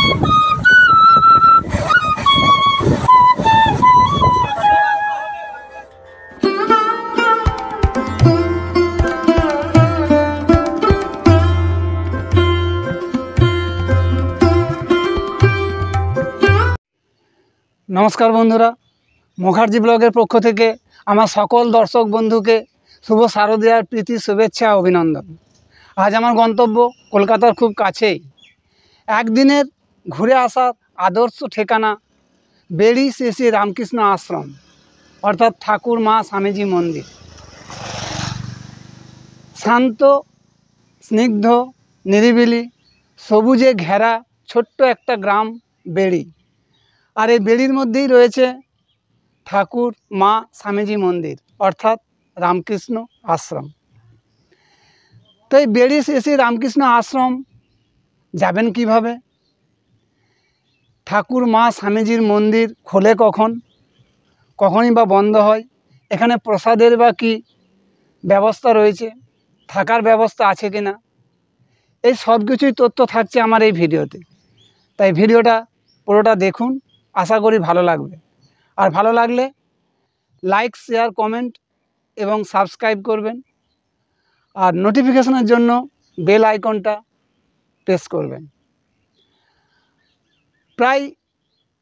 नमस्कार बंधुरा मुखार्जी ब्लगर पक्ष থেকে আমার সকল দর্শক বন্ধুকে শুভ শারদীয়ার প্রীতি শুভেচ্ছা অভিনন্দন। আজ আমার গন্তব্য কলকাতার খুব কাছেই একদিনের ঘুরে আসার আদর্শ ঠিকানা বেড়ি শ্রী শ্রী রামকৃষ্ণ আশ্রম অর্থাৎ ঠাকুর মা স্বামীজি মন্দির। শান্ত স্নিগ্ধ নিরিবিলি সবুজে ঘেরা ছোট্ট একটা গ্রাম বেড়ি। আর এই বেড়ির মধ্যেই রয়েছে ঠাকুর মা স্বামীজি মন্দির অর্থাৎ রামকৃষ্ণ আশ্রম। তো এই বেড়ি শ্রী শ্রী রামকৃষ্ণ আশ্রম যাবেন কিভাবে, ঠাকুর মা স্বামীজির মন্দির খোলে কখনই বা বন্ধ হয়, এখানে প্রসাদের বা কী ব্যবস্থা রয়েছে, থাকার ব্যবস্থা আছে কি না, এই সব কিছুই তথ্য থাকছে আমার এই ভিডিওতে। তাই ভিডিওটা পুরোটা দেখুন, আশা করি ভালো লাগবে। আর ভালো লাগলে লাইক শেয়ার কমেন্ট এবং সাবস্ক্রাইব করবেন, আর নোটিফিকেশনের জন্য বেল আইকনটা প্রেস করবেন। প্রায়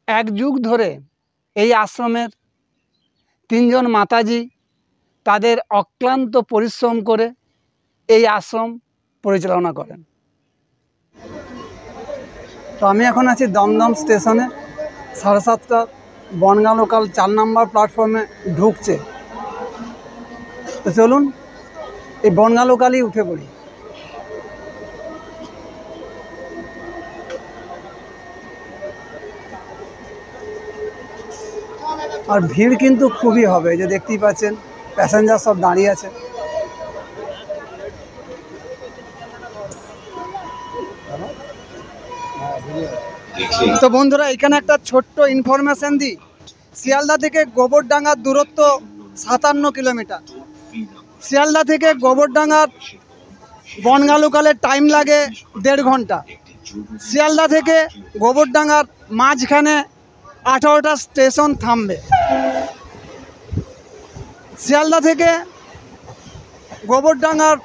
এক যুগ ধরে এই আশ্রমের তিনজন মাতাজি তাদের অক্লান্ত পরিশ্রম করে এই আশ্রম পরিচালনা করেন। তো আমি এখন আছি দমদম স্টেশনে, 7:30 বনগাঁ লোকাল 4 নম্বর প্ল্যাটফর্মে ঢুকছে। তো চলুন এই বনগাঁ লোকালই উঠে পড়ি। আর ভিড় কিন্তু খুবই হবে, যে দেখতেই পাচ্ছেন প্যাসেঞ্জার সব দাঁড়িয়ে আছে। তো বন্ধুরা এখানে একটা ছোট্ট ইনফরমেশন দিই, শিয়ালদা থেকে গোবরডাঙ্গার দূরত্ব 57 কিলোমিটার। শিয়ালদা থেকে গোবরডাঙ্গার বনগাঁ লোকালের টাইম লাগে 1.5 ঘন্টা। শিয়ালদা থেকে গোবরডাঙ্গার মাঝখানে 18টা স্টেশন থামবে। শিয়ালদা থেকে গোবরডাঙ্গার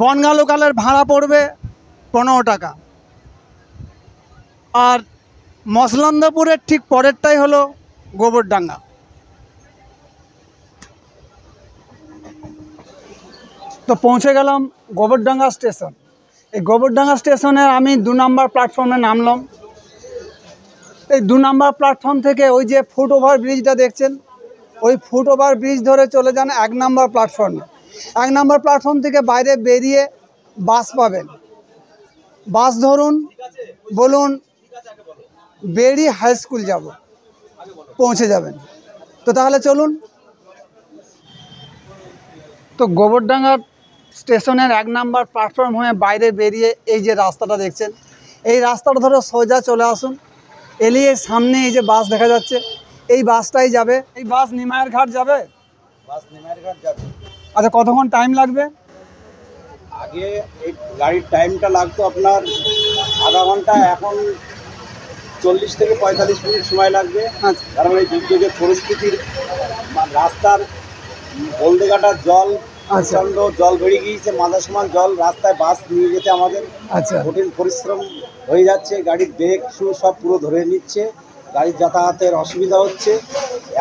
বনগাঁ লোকালের ভাড়া পড়বে 15 টাকা। আর মসলন্দপুরের ঠিক পরেরটাই হলো গোবরডাঙ্গা। তো পৌঁছে গেলাম গোবরডাঙ্গা স্টেশন। এই গোবরডাঙ্গা স্টেশনে আমি 2 নম্বর প্ল্যাটফর্মে নামলাম। এই 2 নম্বর প্ল্যাটফর্ম থেকে ওই যে ফুট ওভার ব্রিজটা দেখছেন, ওই ফুট ওভার ব্রিজ ধরে চলে যান 1 নম্বর প্ল্যাটফর্মে। 1 নম্বর প্ল্যাটফর্ম থেকে বাইরে বেরিয়ে বাস পাবেন। বাস ধরুন, বলুন বেড়ি হাই স্কুল যাব, পৌঁছে যাবেন। তো তাহলে চলুন। তো গোবরডাঙ্গার স্টেশনের 1 নম্বর প্ল্যাটফর্ম হয়ে বাইরে বেরিয়ে এই যে রাস্তাটা দেখছেন, এই রাস্তাটা ধরে সোজা চলে আসুন। এলিয়ে সামনে এই যে বাস দেখা যাচ্ছে, এই বাসটাই যাবে। এই বাস নিমাইয়ের ঘাট যাবে। বাস নিমাইয়ের ঘাট যাবে। আচ্ছা, কতক্ষণ টাইম লাগবে? আগে এই গাড়ির টাইমটা লাগতো আপনার আধা ঘন্টা, এখন 40 থেকে 45 মিনিট সময় লাগবে। আচ্ছা, কারণ এই দুর্যোগের পরিস্থিতির রাস্তার বলতে কাটার জল, প্রচণ্ড জল বেড়ে গিয়েছে, মাথা সমান জল। রাস্তায় বাস নিয়ে যেতে আমাদের আচ্ছা, কঠিন পরিশ্রম হয়ে যাচ্ছে। গাড়ির ব্রেক শু সব পুরো ধরে নিচ্ছে, গাড়ির যাতায়াতের অসুবিধা হচ্ছে।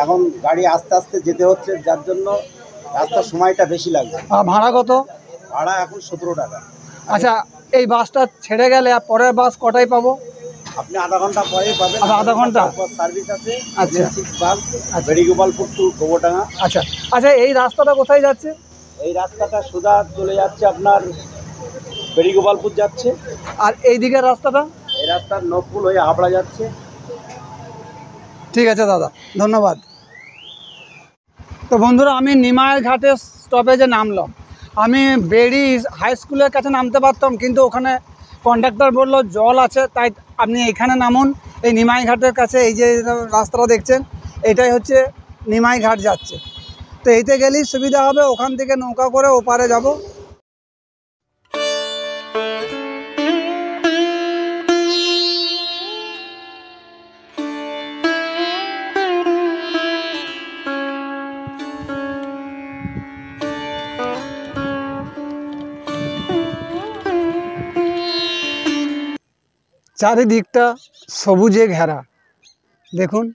এখন গাড়ি আস্তে আস্তে যেতে হচ্ছে, যার জন্য রাস্তার সময়টা বেশি লাগবে। ভাড়া কত? ভাড়া এখন 17 টাকা। আচ্ছা, এই বাসটা ছেড়ে গেলে আর পরের বাস কটায় পাবো? আপনি আধা ঘন্টা পরেই পাবেন। আধা ঘন্টা সার্ভিস আছে। আচ্ছা, 6 বাস বেড়িগোপালপুর টু গোবরডাঙ্গা। আচ্ছা আচ্ছা, এই রাস্তাটা কোথায় যাচ্ছে? এই রাস্তাটা সোজা চলে যাচ্ছে আপনার বেড়িগোপালপুর যাচ্ছে। আর এই দিকের রাস্তাটা? এই রাস্তার নকুল হয়ে হাবড়া যাচ্ছে। ঠিক আছে দাদা, ধন্যবাদ। তো বন্ধুরা আমি নিমাইয়ের ঘাটের স্টপেজে নামলাম। আমি বেড়ি হাই স্কুলের কাছে নামতে পারতাম, কিন্তু ওখানে কন্ডাক্টর বলল জল আছে, তাই আপনি এখানে নামুন। এই নিমাই ঘাটের কাছে এই যে রাস্তাটা দেখছেন, এটাই হচ্ছে নিমাই ঘাট যাচ্ছে। তো এইতে গেলেই সুবিধা হবে, ওখান থেকে নৌকা করে ওপারে যাব। চারিদিকটা সবুজে ঘেরা। দেখুন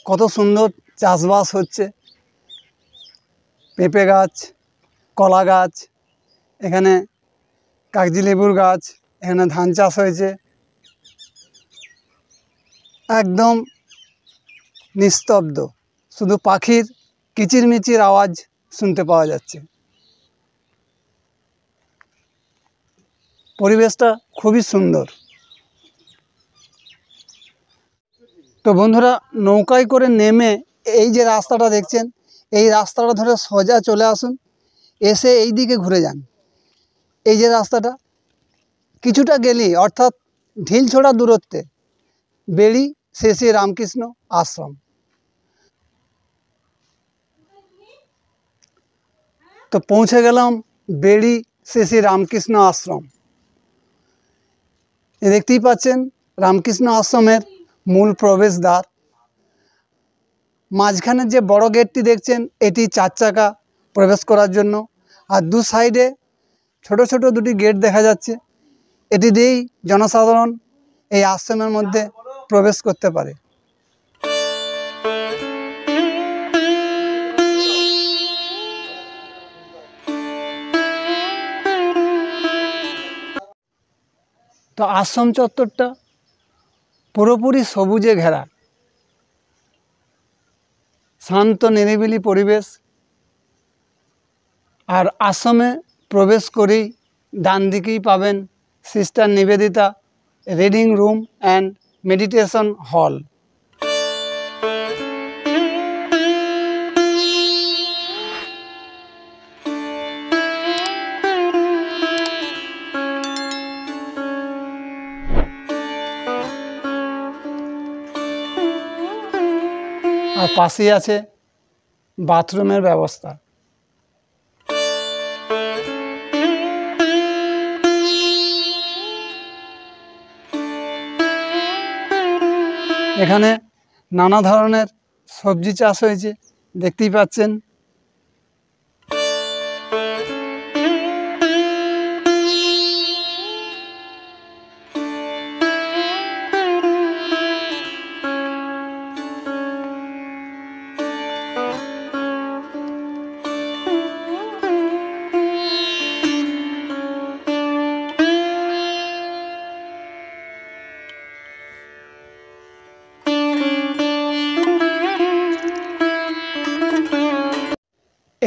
কত সুন্দর চাষবাস হচ্ছে। পেঁপে গাছ, কলা গাছ, এখানে কাগজি লেবুর গাছ, এখানে ধান চাষ হয়েছে। একদম নিস্তব্ধ, শুধু পাখির কিচিরমিচির আওয়াজ শুনতে পাওয়া যাচ্ছে। পরিবেশটা খুবই সুন্দর। তো বন্ধুরা, নৌকায় করে নেমে এই যে রাস্তাটা দেখছেন, এই রাস্তাটা ধরে সোজা চলে আসুন, এসে এই দিকে ঘুরে যান। এই যে রাস্তাটা কিছুটা গেলেই, অর্থাৎ ঢিলছোড়া দূরত্বে, বেড়ি শ্রী শ্রী রামকৃষ্ণ আশ্রম। তো পৌঁছে গেলাম বেড়ি শ্রী শ্রী রামকৃষ্ণ আশ্রম। দেখতেই পাচ্ছেন রামকৃষ্ণ আশ্রমের মূল প্রবেশদ্বার। মাঝখানের যে বড় গেটটি দেখছেন, এটি 4 চাকা প্রবেশ করার জন্য, আর দু সাইডে ছোট ছোট দুটি গেট দেখা যাচ্ছে। এটি দিয়েই জনসাধারণ এই আশ্রমের মধ্যে প্রবেশ করতে পারে। তো আশ্রম চত্বরটা পুরোপুরি সবুজে ঘেরা, শান্ত নিরিবিলি পরিবেশ। আর আশ্রমে প্রবেশ করেই ডান দিকেই পাবেন sister Nivedita reading room and meditation হল। আর পাশেই আছে বাথরুমের ব্যবস্থা। এখানে নানা ধরনের সবজি চাষ হয়েছে, দেখতেই পাচ্ছেন।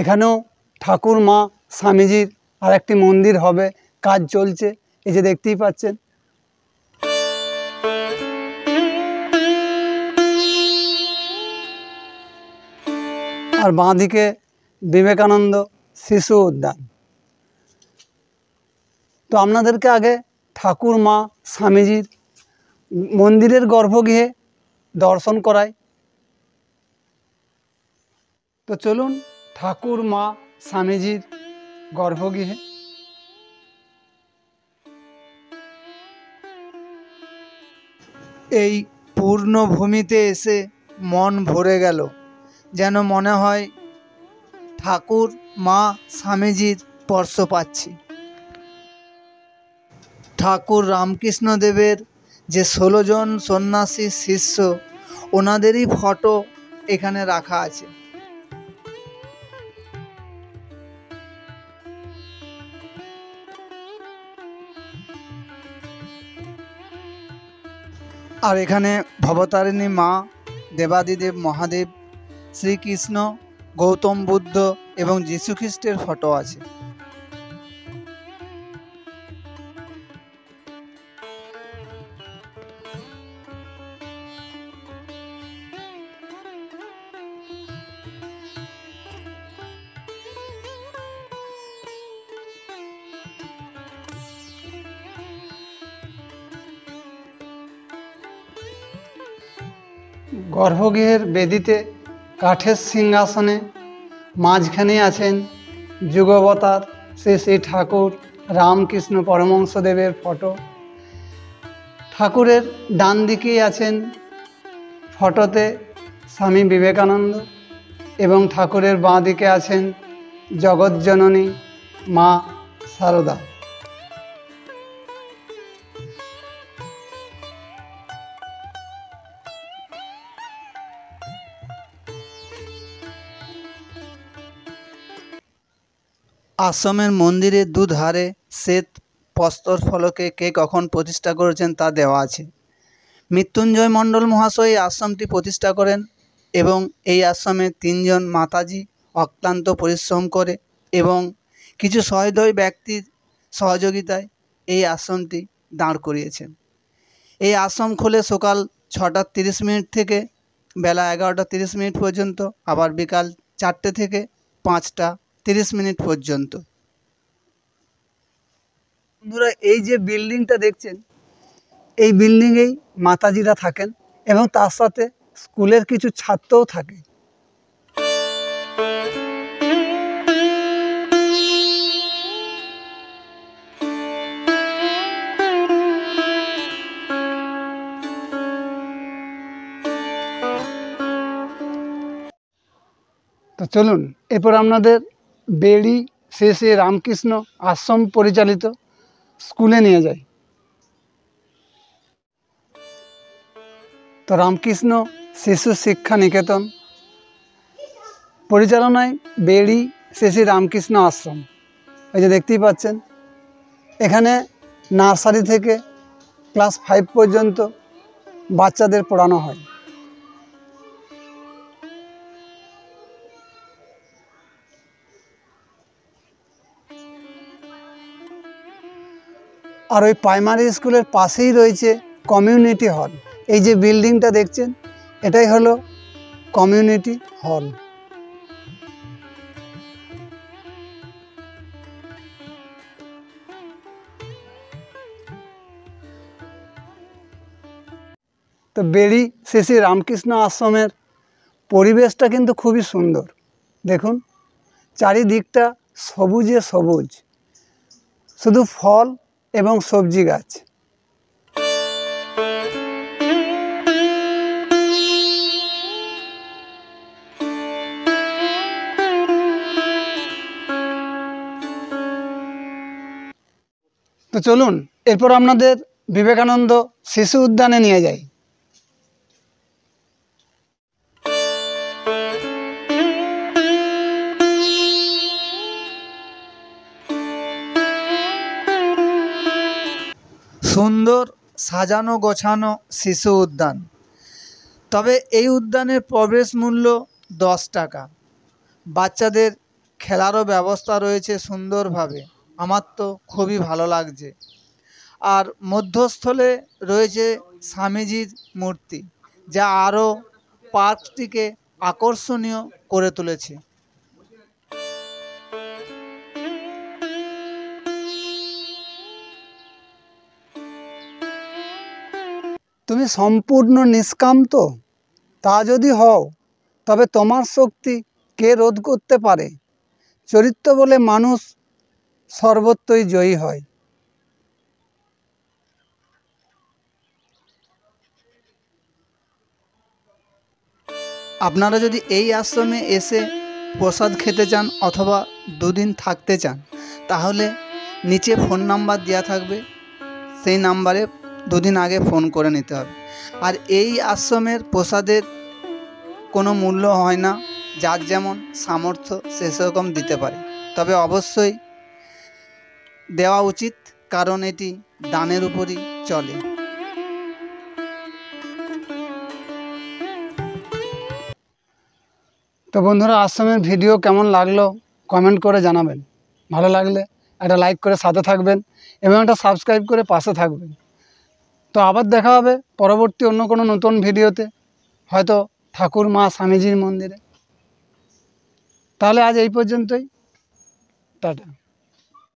এখানেও ঠাকুর মা স্বামীজির আর একটি মন্দির হবে, কাজ চলছে, এই যে দেখতেই পাচ্ছেন। আর বাঁদিকে বিবেকানন্দ শিশু উদ্যান। তো আপনাদেরকে আগে ঠাকুর মা স্বামীজির মন্দিরের গর্ভগৃহে দর্শন করাই। তো চলুন ঠাকুর মা স্বামীজির গর্ভগৃহে। এই পূর্ণভূমিতে এসে মন ভরে গেল, যেন মনে হয় ঠাকুর মা স্বামীজির স্পর্শ পাচ্ছি। ঠাকুর রামকৃষ্ণদেবের যে 16 জন সন্ন্যাসী শিষ্য, ওনাদেরই ফটো এখানে রাখা আছে। আর এখানে ভবতারিণী মা, দেবাদিদেব মহাদেব, শ্রীকৃষ্ণ, গৌতম বুদ্ধ এবং যীশুখ্রিস্টের ফটো আছে। গর্ভগৃহের বেদিতে কাঠের সিংহাসনে মাঝখানে আছেন যুগবতার শ্রী শ্রী ঠাকুর রামকৃষ্ণ পরমহংসদেবের ফটো। ঠাকুরের ডান দিকেই আছেন ফটোতে স্বামী বিবেকানন্দ, এবং ঠাকুরের বাঁ দিকে আছেন জগৎজননী মা শারদা। আশ্রমের মন্দিরের দুধারে শ্বেত প্রস্তর ফলকে কে কখন প্রতিষ্ঠা করেছেন তা দেওয়া আছে। মৃত্যুঞ্জয় মণ্ডল মহাশয় এই আশ্রমটি প্রতিষ্ঠা করেন এবং এই আশ্রমে 3 জন মাতাজি অক্লান্ত পরিশ্রম করে এবং কিছু সহৃদয় ব্যক্তির সহযোগিতায় এই আশ্রমটি দাঁড় করিয়েছেন। এই আশ্রম খোলে সকাল 6:30 থেকে বেলা 11:30 পর্যন্ত, আবার বিকাল 4টে থেকে 5:30 পর্যন্ত। বন্ধুরা, এই যে বিল্ডিংটা দেখছেন, এই বিল্ডিংয়েই মাতাজিরা থাকেন এবং তার সাথে স্কুলের কিছু ছাত্রও থাকে। তো চলুন এরপর আপনাদের বেড়ি শ্রী শ্রী রামকৃষ্ণ আশ্রম পরিচালিত স্কুলে নিয়ে যাই। তো রামকৃষ্ণ শিশু শিক্ষা নিকেতন পরিচালনায় বেড়ি শ্রী শ্রী রামকৃষ্ণ আশ্রম, এই যে দেখতেই পাচ্ছেন, এখানে নার্সারি থেকে ক্লাস 5 পর্যন্ত বাচ্চাদের পড়ানো হয়। আর ওই প্রাইমারি স্কুলের পাশেই রয়েছে কমিউনিটি হল। এই যে বিল্ডিংটা দেখছেন, এটাই হলো কমিউনিটি হল। তো বেড়ি শ্রী শ্রী রামকৃষ্ণ আশ্রমের পরিবেশটা কিন্তু খুবই সুন্দর। দেখুন, চারিদিকটা সবুজে সবুজ, শুধু ফল এবং সবজি গাছ। তো চলুন এরপর আপনাদের বিবেকানন্দ শিশু উদ্যানে নিয়ে যাই। সুন্দর সাজানো গোছানো শিশু উদ্যান, তবে এই উদ্যানের প্রবেশ মূল্য 10 টাকা। বাচ্চাদের খেলারও ব্যবস্থা রয়েছে সুন্দরভাবে, আমার তো খুবই ভালো লাগছে। আর মধ্যস্থলে রয়েছে স্বামীজির মূর্তি, যা আরও পার্কটিকে আকর্ষণীয় করে তুলেছে। তুমি সম্পূর্ণ নিষ্কাম তো? তা যদি হও, তবে তোমার শক্তি কে রোধ করতে পারে? চরিত্র বলে মানুষ সর্বত্রই জয়ী হয়। আপনারা যদি এই আশ্রমে এসে প্রসাদ খেতে চান অথবা 2 দিন থাকতে চান, তাহলে নিচে ফোন নাম্বার দেওয়া থাকবে, সেই নাম্বারে 2 দিন আগে ফোন করে নিতে হবে। আর এই আশ্রমের প্রসাদের কোনো মূল্য হয় না, যার যেমন সামর্থ্য সে সেরকম দিতে পারে, তবে অবশ্যই দেওয়া উচিত, কারণ এটি দানের উপরই চলে। তো বন্ধুরা, আশ্রমের ভিডিও কেমন লাগলো কমেন্ট করে জানাবেন। ভালো লাগলে একটা লাইক করে সাথে থাকবেন এবং একটা সাবস্ক্রাইব করে পাশে থাকবেন। তো আবার দেখা হবে পরবর্তী অন্য কোনো নতুন ভিডিওতে, হয়তো ঠাকুর মা স্বামীজির মন্দিরে। তাহলে আজ এই পর্যন্তই, টাটা।